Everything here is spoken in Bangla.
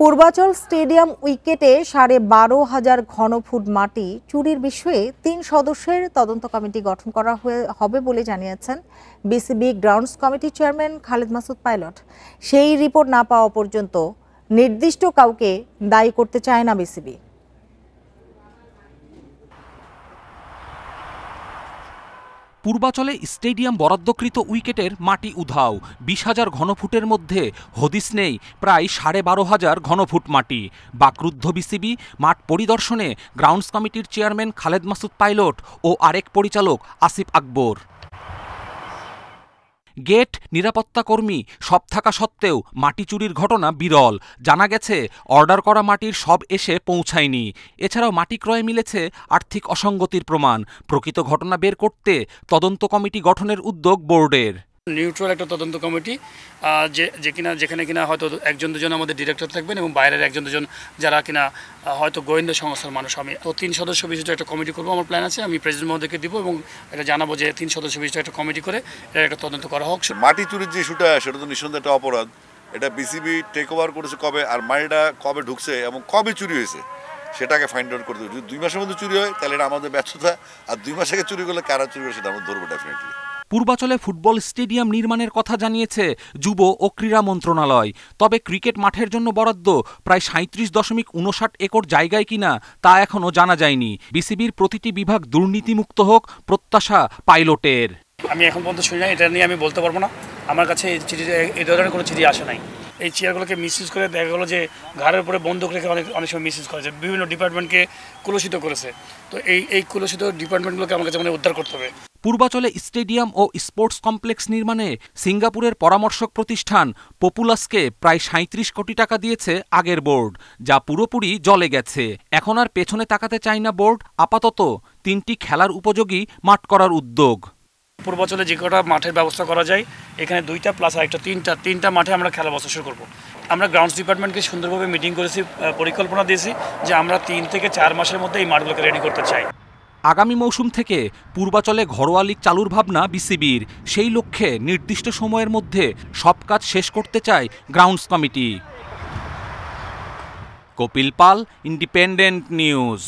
পূর্বাচল স্টেডিয়াম উইকেটে ১২,৫০০ ঘনফুট মাটি চুরির বিষয়ে ৩ সদস্যের তদন্ত কমিটি গঠন করা হবে বলে জানিয়েছেন বিসিবি গ্রাউন্ডস কমিটির চেয়ারম্যান খালেদ মাসুদ পাইলট। সেই রিপোর্ট না পাওয়া পর্যন্ত নির্দিষ্ট কাউকে দায়ী করতে চায় না বিসিবি। পূর্বাচলে স্টেডিয়াম বরাদ্দকৃত উইকেটের মাটি উধাও। ২০,০০০ ঘনফুটের মধ্যে হদিস নেই প্রায় ১২,৫০০ ঘনফুট মাটি। বাকরুদ্ধ বিসিবি। মাঠ পরিদর্শনে গ্রাউন্ডস কমিটির চেয়ারম্যান খালেদ মাসুদ পাইলট ও আরেক পরিচালক আসিফ আকবর। গেট, নিরাপত্তা কর্মী সব থাকা সত্ত্বেও মাটি চুরির ঘটনা বিরল। জানা গেছে অর্ডার করা মাটির সব এসে পৌঁছায়নি। এছাড়াও মাটি ক্রয়ে মিলেছে আর্থিক অসঙ্গতির প্রমাণ। প্রকৃত ঘটনা বের করতে তদন্ত কমিটি গঠনের উদ্যোগ বোর্ডের। নিউট্রাল একটা তদন্ত কমিটি যেখানে কিনা হয়তো একজন দুজন আমাদের ডিরেক্টর থাকবেন এবং বাইরের একজন দুজন যারা কিনা হয়তো গোয়েন্দা সংস্থার মানুষ। আমি তো 3 সদস্য বিশিষ্ট একটা কমিটি করবো, আমার প্ল্যান আছে। আমি প্রেসিডেন্ট মহোদয়কে দিব এবং এটা জানাবো যে 3 সদস্য বিশিষ্ট একটা কমিটি করে এটা একটা তদন্ত করা হোক। মাটি চুরির যে ইস্যুটা সেটা তো নিঃসন্দেহে একটা অপরাধ। এটা বিসিবি টেক ওভার করেছে কবে, আর মাটিটা কবে ঢুকছে এবং কবে চুরি হয়েছে সেটাকে ফাইন্ড আউট করতে হবে। যদি 2 মাসের মধ্যে চুরি হয় তাহলে এটা আমাদের ব্যর্থতা, আর 2 মাস আগে চুরি করলে কারা চুরি করে সেটা আমরা ধরবো ডেফিনেটলি। পূর্বাচলে ফুটবল স্টেডিয়াম নির্মাণের কথা জানিয়েছে যুব ও ক্রীড়া মন্ত্রণালয়। তবে ক্রিকেট মাঠের জন্য বরাদ্দ প্রায় ৩৭.৫৯ একর জায়গায় কিনা তা এখনও জানা যায়নি। বিসিবির প্রতিটি বিভাগ দুর্নীতিমুক্ত হোক প্রত্যাশা পাইলটের। আমি এখন পর্যন্ত শুনি না, এটা নিয়ে আমি বলতে পারবো না। আমার কাছে এই ধরনের কোনো চিঠি আসে নাই। এই চেয়ারগুলোকে মিসইউজ করে দেখা গেলো যে ঘাড়ের উপরে বন্দুক রেখে অনেক সময় মিসইউজ করেছে, বিভিন্ন ডিপার্টমেন্টকে কুলুষিত করেছে। তো এই কুলুষিত ডিপার্টমেন্টগুলোকে আমার কাছে উদ্ধার করতে হবে। পূর্বাচলে স্টেডিয়াম ও স্পোর্টস কমপ্লেক্স নির্মাণে সিঙ্গাপুরের পরামর্শক প্রতিষ্ঠান পপুলাসকে প্রায় ৩৭ কোটি টাকা দিয়েছে আগের বোর্ড, যা পুরোপুরি জলে গেছে। এখন আর পেছনে তাকাতে চায় না বোর্ড। আপাতত 3টি খেলার উপযোগী মাঠ করার উদ্যোগ। পূর্বাচলে যে কটা মাঠের ব্যবস্থা করা যায়, এখানে 2টা প্লাস আরেকটা 3টা মাঠে আমরা খেলা ব্যবস্থা শুরু করবো। আমরা গ্রাউন্ডস ডিপার্টমেন্টকে সুন্দরভাবে মিটিং করেছি, পরিকল্পনা দিয়েছি যে আমরা 3 থেকে 4 মাসের মধ্যে এই মাঠগুলোকে রেডি করতে চাই। আগামী মৌসুম থেকে পূর্বাচলে ঘরোয়া লীগ চালুর ভাবনা বিসিবির। সেই লক্ষ্যে নির্দিষ্ট সময়ের মধ্যে সব কাজ শেষ করতে চায় গ্রাউন্ডস কমিটি। কপিল পাল, ইন্ডিপেন্ডেন্ট নিউজ।